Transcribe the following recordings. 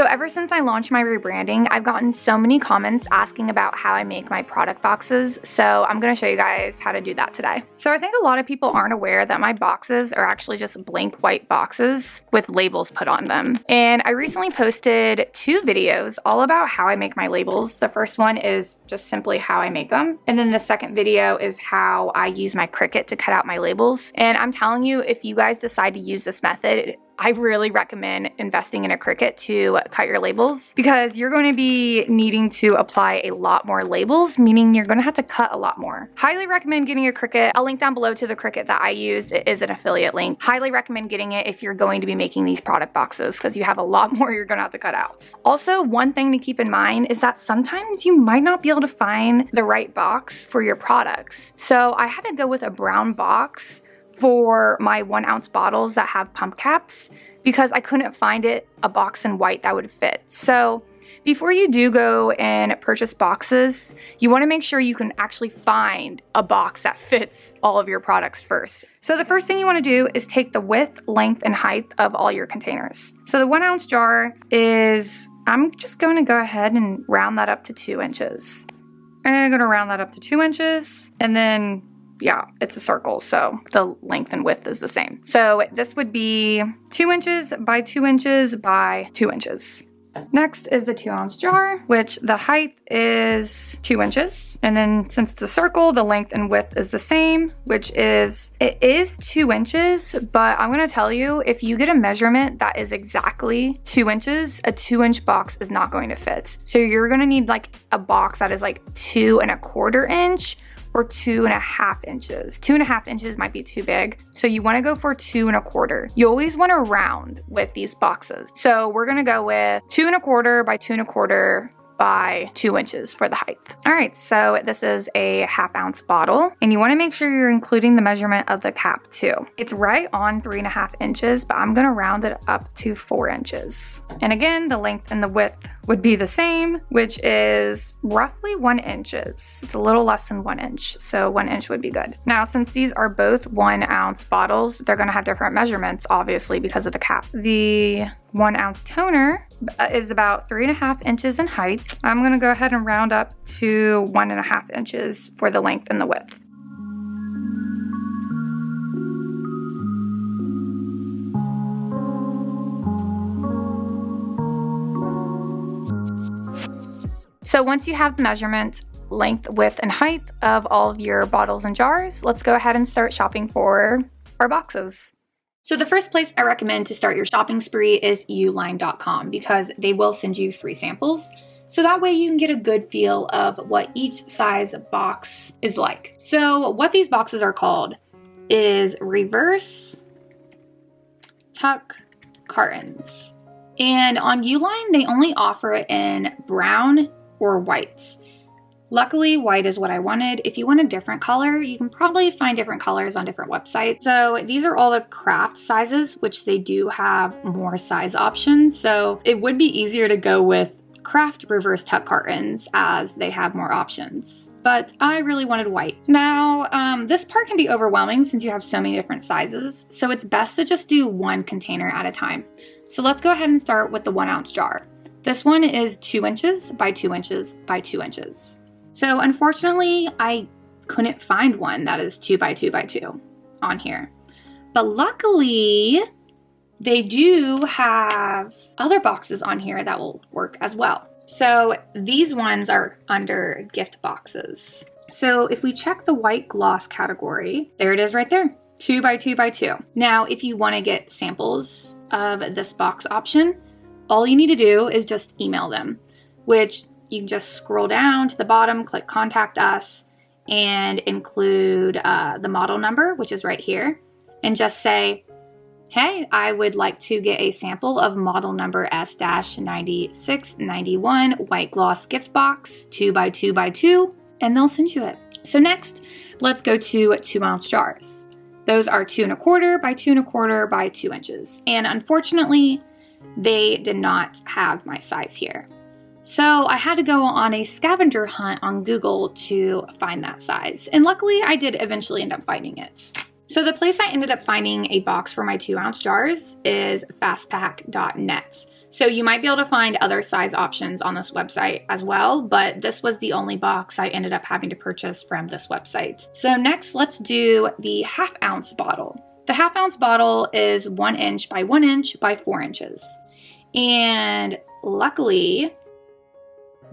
So ever since I launched my rebranding, I've gotten so many comments asking about how I make my product boxes. So I'm going to show you guys how to do that today. So I think a lot of people aren't aware that my boxes are actually just blank white boxes with labels put on them. And I recently posted 2 videos all about how I make my labels. The first one is just simply how I make them. And then the second video is how I use my Cricut to cut out my labels. And I'm telling you, if you guys decide to use this method, I really recommend investing in a Cricut to cut your labels, because you're going to be needing to apply a lot more labels, meaning you're going to have to cut a lot more. Highly recommend getting a Cricut. I'll link down below to the Cricut that I use. It is an affiliate link. Highly recommend getting it if you're going to be making these product boxes, because you have a lot more you're going to have to cut out. Also, one thing to keep in mind is that sometimes you might not be able to find the right box for your products. So I had to go with a brown box for my 1 ounce bottles that have pump caps, because I couldn't find a box in white that would fit. So before you do go and purchase boxes, you want to make sure you can actually find a box that fits all of your products first. So the first thing you want to do is take the width, length, and height of all your containers. So the 1 ounce jar is, I'm just going to go ahead and round that up to 2 inches. I'm going to round that up to 2 inches, and then yeah, it's a circle, so the length and width is the same. So this would be 2 inches by 2 inches by 2 inches. Next is the 2 ounce jar, which the height is 2 inches. And then since it's a circle, the length and width is the same, which is, it is 2 inches, but I'm gonna tell you, if you get a measurement that is exactly 2 inches, a 2-inch box is not going to fit. So you're gonna need like a box that is like 2¼ inch or 2½ inches. 2½ inches might be too big, so you want to go for 2¼ You always want to round with these boxes. So we're gonna go with 2¼ by 2¼ by 2 inches for the height. All right, so this is a 1/2 ounce bottle, and you want to make sure you're including the measurement of the cap too. It's right on 3½ inches, but I'm gonna round it up to 4 inches. And again, the length and the width would be the same, which is roughly 1 inch. It's a little less than 1 inch, so 1 inch would be good. Now, since these are both 1 ounce bottles, they're gonna have different measurements, obviously, because of the cap. The 1 ounce toner is about 3½ inches in height. I'm gonna go ahead and round up to 1½ inches for the length and the width. So once you have the measurement, length, width, and height of all of your bottles and jars, let's go ahead and start shopping for our boxes. So the first place I recommend to start your shopping spree is uline.com, because they will send you free samples. So that way you can get a good feel of what each size box is like. So what these boxes are called is reverse tuck cartons. And on Uline, they only offer it in brown or white. Luckily, white is what I wanted. If you want a different color, you can probably find different colors on different websites. So these are all the craft sizes, which they do have more size options. So it would be easier to go with craft reverse tuck cartons, as they have more options. But I really wanted white. Now, this part can be overwhelming since you have so many different sizes. So it's best to just do one container at a time. So let's go ahead and start with the 1 ounce jar. This one is 2 inches by 2 inches by 2 inches. So unfortunately, I couldn't find one that is 2 by 2 by 2 on here. But luckily, they do have other boxes on here that will work as well. So these ones are under gift boxes. So if we check the white gloss category, there it is right there, 2 by 2 by 2. Now, if you want to get samples of this box option, all you need to do is just email them, which you can just scroll down to the bottom, click contact us, and include the model number, which is right here, and just say, hey, I would like to get a sample of model number S-9691 white gloss gift box 2 by 2 by 2, and they'll send you it. So next, let's go to 2 ounce jars. Those are 2¼ by 2¼ by 2 inches. And unfortunately, they did not have my size here. So I had to go on a scavenger hunt on Google to find that size. And luckily, I did eventually end up finding it. So the place I ended up finding a box for my 2 ounce jars is fastpack.net. So you might be able to find other size options on this website as well, but this was the only box I ended up having to purchase from this website. So next, let's do the 1/2 ounce bottle. The 1/2 ounce bottle is 1 inch by 1 inch by 4 inches. And luckily,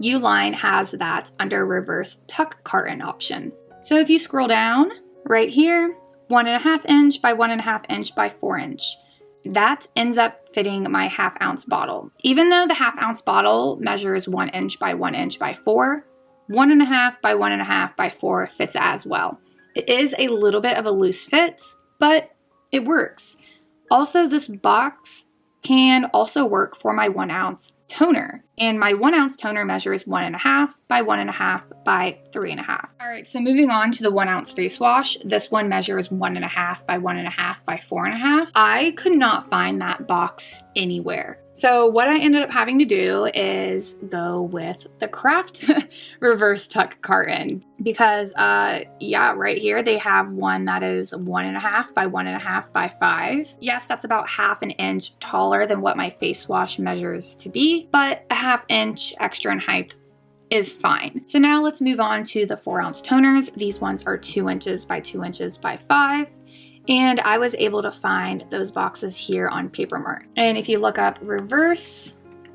Uline has that under reverse tuck carton option. So if you scroll down right here, 1.5 inch by 1.5 inch by 4 inch. That ends up fitting my 1/2 ounce bottle. Even though the 1/2 ounce bottle measures 1 inch by 1 inch by 4, 1.5 by 1.5 by 4 fits as well. It is a little bit of a loose fit, but it works. Also, this box can also work for my 1 ounce toner. And my 1 ounce toner measures 1.5 by 1.5 by 3.5. All right, so moving on to the 1 ounce face wash. This one measures 1.5 by 1.5 by 4.5. I could not find that box anywhere. So what I ended up having to do is go with the Craft reverse tuck carton because yeah, right here they have one that is 1.5 by 1.5 by 5. Yes, that's about 1/2 inch taller than what my face wash measures to be, but a 1/2 inch extra in height is fine. So now let's move on to the 4 ounce toners. These ones are 2 inches by 2 inches by 5. And I was able to find those boxes here on Papermart. And if you look up reverse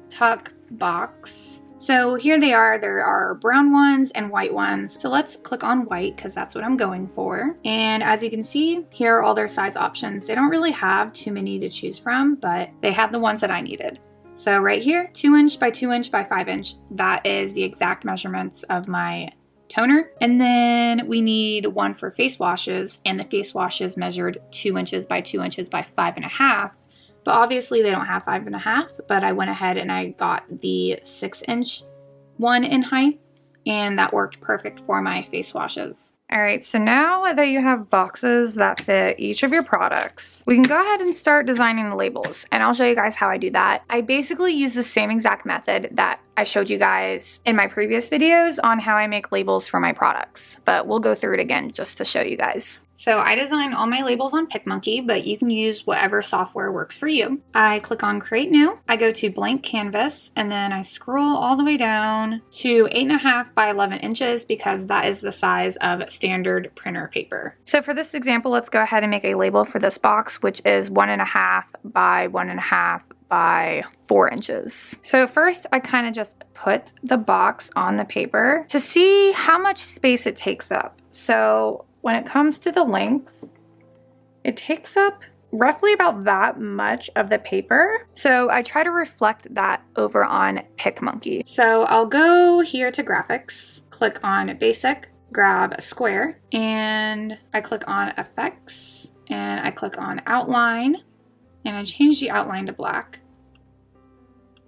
tuck box, so here they are. There are brown ones and white ones. So let's click on white because that's what I'm going for. And as you can see, here are all their size options. They don't really have too many to choose from, but they had the ones that I needed. So right here, 2 inch by 2 inch by 5 inch. That is the exact measurements of my toner. And then we need one for face washes, and the face washes measured 2 inches by 2 inches by 5.5. But obviously they don't have 5.5, but I went ahead and I got the 6 inch one in height, and that worked perfect for my face washes. All right, so now that you have boxes that fit each of your products, we can go ahead and start designing the labels, and I'll show you guys how I do that. I basically use the same exact method that I showed you guys in my previous videos on how I make labels for my products, but we'll go through it again just to show you guys. So I design all my labels on PicMonkey, but you can use whatever software works for you. I click on Create New, I go to Blank Canvas, and then I scroll all the way down to 8.5 by 11 inches because that is the size of standard printer paper. So for this example, let's go ahead and make a label for this box, which is 1.5 by 1.5 by 4 inches. So first I kind of just put the box on the paper to see how much space it takes up. So when it comes to the length, it takes up roughly about that much of the paper. So I try to reflect that over on PicMonkey. So I'll go here to graphics, click on basic, grab a square, and I click on effects, and I click on outline, and I change the outline to black.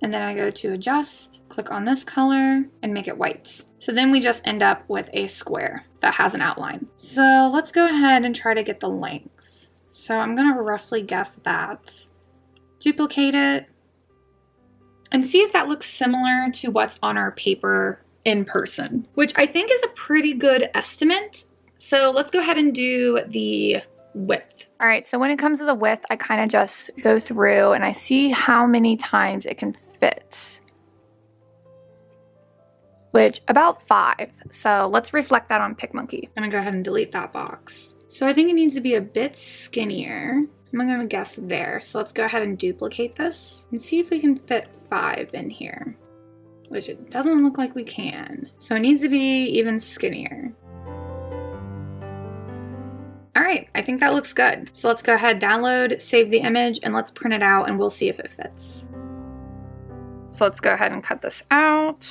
And then I go to adjust, click on this color, and make it white. So then we just end up with a square that has an outline. So let's go ahead and try to get the length. So I'm gonna roughly guess that. Duplicate it, and see if that looks similar to what's on our paper in person, which I think is a pretty good estimate. So let's go ahead and do the width. All right, so when it comes to the width, I kind of just go through and I see how many times it can fit, which about 5. So let's reflect that on PicMonkey. I'm gonna go ahead and delete that box. So I think it needs to be a bit skinnier. I'm gonna guess there. So let's go ahead and duplicate this and see if we can fit 5 in here, which it doesn't look like we can. So it needs to be even skinnier. All right, I think that looks good. So let's go ahead, download, save the image, and let's print it out and we'll see if it fits. So let's go ahead and cut this out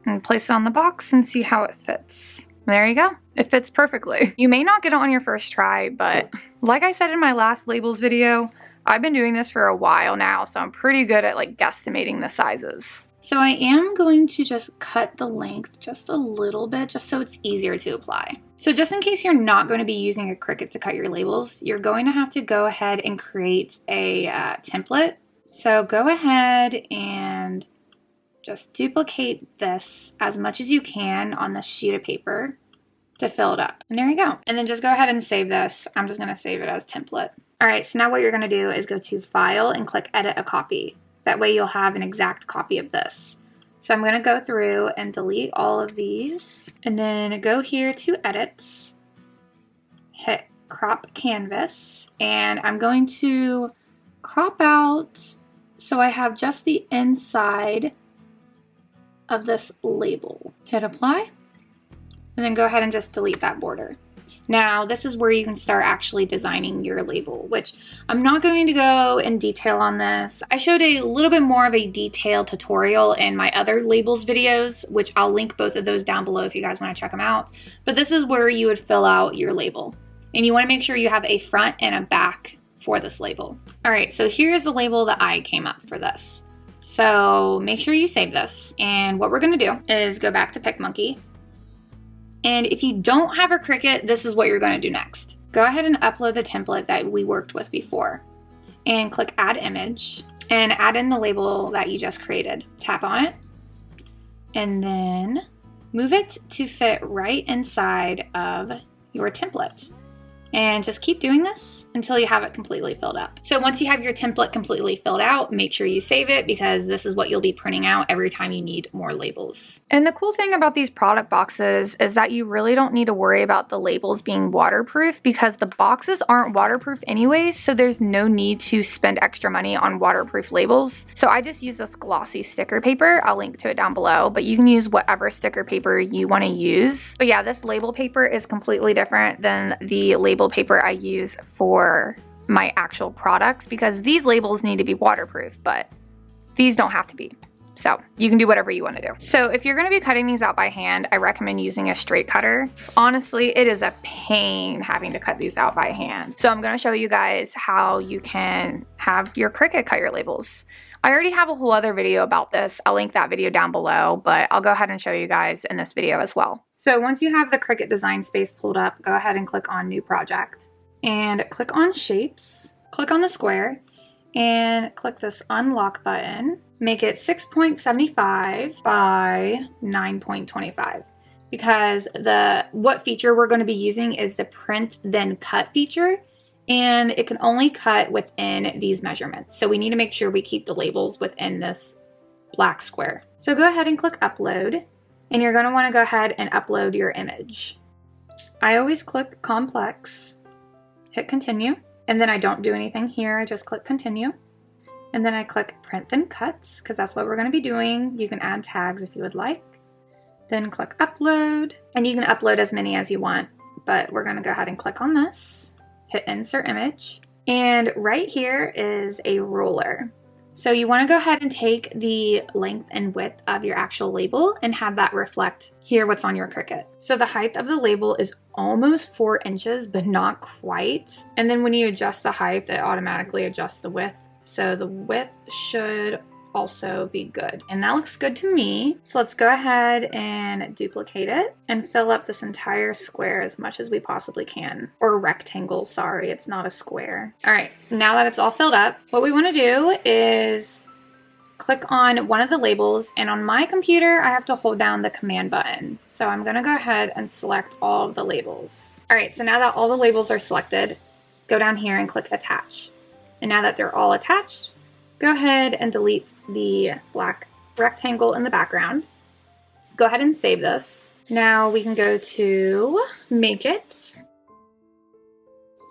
and place it on the box and see how it fits. There you go. It fits perfectly. You may not get it on your first try, but like I said in my last labels video, I've been doing this for a while now, so I'm pretty good at like guesstimating the sizes. So I am going to just cut the length just a little bit, just so it's easier to apply. So just in case you're not going to be using a Cricut to cut your labels, you're going to have to go ahead and create a template. So go ahead and just duplicate this as much as you can on this sheet of paper to fill it up. And there you go. And then just go ahead and save this. I'm just going to save it as template. All right, so now what you're going to do is go to File and click Edit a Copy. That way you'll have an exact copy of this. So I'm going to go through and delete all of these and then go here to edits, hit crop canvas, and I'm going to crop out so I have just the inside of this label. Hit apply, and then go ahead and just delete that border. Now this is where you can start actually designing your label, which I'm not going to go in detail on this. I showed a little bit more of a detailed tutorial in my other labels videos, which I'll link both of those down below if you guys want to check them out. But this is where you would fill out your label. And you want to make sure you have a front and a back for this label. All right, so here's the label that I came up for this. So make sure you save this. And what we're going to do is go back to PicMonkey. And if you don't have a Cricut, this is what you're going to do next. Go ahead and upload the template that we worked with before and click add image and add in the label that you just created. Tap on it and then move it to fit right inside of your template. And just keep doing this until you have it completely filled up. So once you have your template completely filled out, make sure you save it because this is what you'll be printing out every time you need more labels. And the cool thing about these product boxes is that you really don't need to worry about the labels being waterproof because the boxes aren't waterproof anyways, so there's no need to spend extra money on waterproof labels. So I just use this glossy sticker paper. I'll link to it down below, but you can use whatever sticker paper you want to use. But yeah, this label paper is completely different than the label paper I use for my actual products because these labels need to be waterproof, but these don't have to be. So you can do whatever you want to do. So if you're going to be cutting these out by hand, I recommend using a straight cutter. Honestly, it is a pain having to cut these out by hand. So I'm going to show you guys how you can have your Cricut cut your labels. I already have a whole other video about this. I'll link that video down below, but I'll go ahead and show you guys in this video as well. So once you have the Cricut design space pulled up, go ahead and click on new project and click on shapes, click on the square and click this unlock button. Make it 6.75 by 9.25 because what feature we're going to be using is the print then cut feature. And it can only cut within these measurements. So we need to make sure we keep the labels within this black square. So go ahead and click upload and you're going to want to go ahead and upload your image. I always click complex, hit continue, and then I don't do anything here. I just click continue. And then I click print then cuts because that's what we're going to be doing. You can add tags if you would like. Then click upload and you can upload as many as you want, but we're going to go ahead and click on this. Hit insert image, and right here is a ruler. So you want to go ahead and take the length and width of your actual label and have that reflect here what's on your Cricut. So the height of the label is almost 4 inches, but not quite. And then when you adjust the height, it automatically adjusts the width. So the width should also be good. And that looks good to me. So let's go ahead and duplicate it and fill up this entire square as much as we possibly can. Or rectangle, sorry, it's not a square. All right, now that it's all filled up, what we want to do is click on one of the labels, and on my computer, I have to hold down the command button. So I'm gonna go ahead and select all of the labels. All right, so now that all the labels are selected, go down here and click attach. And now that they're all attached, go ahead and delete the black rectangle in the background. Go ahead and save this. Now we can go to make it,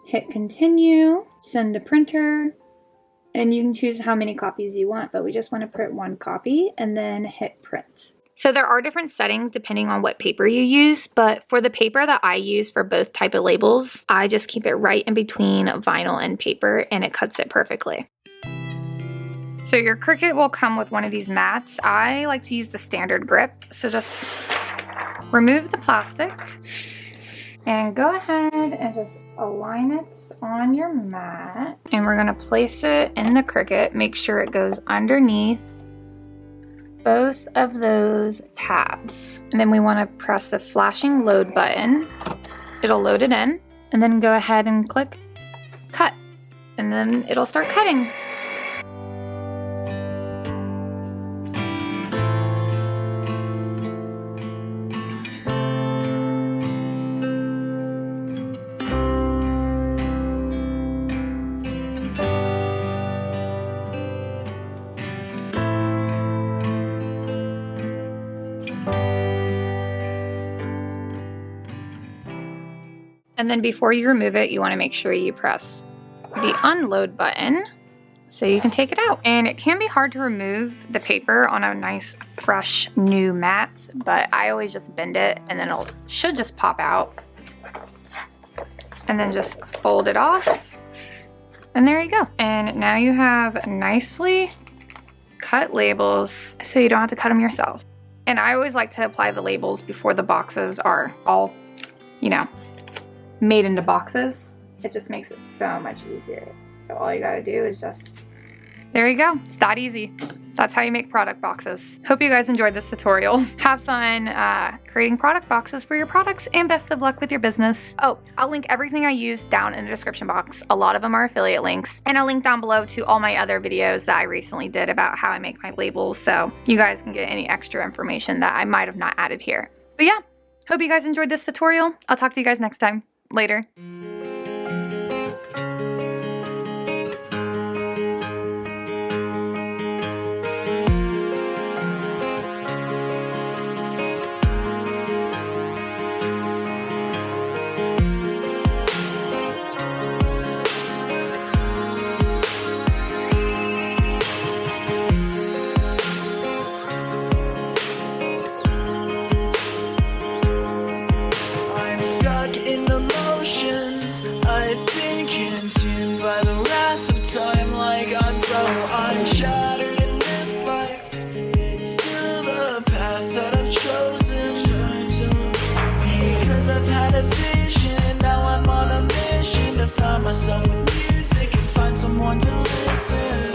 hit continue, send to printer, and you can choose how many copies you want, but we just want to print 1 copy and then hit print. So there are different settings depending on what paper you use, but for the paper that I use for both type of labels, I just keep it right in between vinyl and paper and it cuts it perfectly. So your Cricut will come with one of these mats. I like to use the standard grip. So just remove the plastic and go ahead and just align it on your mat. And we're gonna place it in the Cricut. Make sure it goes underneath both of those tabs. And then we wanna press the flashing load button. It'll load it in. And then go ahead and click cut. And then it'll start cutting. And then before you remove it, you want to make sure you press the unload button so you can take it out. And it can be hard to remove the paper on a nice, fresh, new mat, but I always just bend it and then it should just pop out. And then just fold it off. And there you go. And now you have nicely cut labels so you don't have to cut them yourself. And I always like to apply the labels before the boxes are all, you know, made into boxes. It just makes it so much easier. So all you gotta do is just, there you go. It's that easy. That's how you make product boxes. Hope you guys enjoyed this tutorial. Have fun creating product boxes for your products, and best of luck with your business. Oh, I'll link everything I use down in the description box. A lot of them are affiliate links. And I'll link down below to all my other videos that I recently did about how I make my labels, so you guys can get any extra information that I might have not added here. But yeah, hope you guys enjoyed this tutorial. I'll talk to you guys next time. Later. In the motions, I've been consumed by the wrath of time, like I'm frozen. I'm shattered in this life, it's still the path that I've chosen. Because I've had a vision, now I'm on a mission to find myself with music and find someone to listen.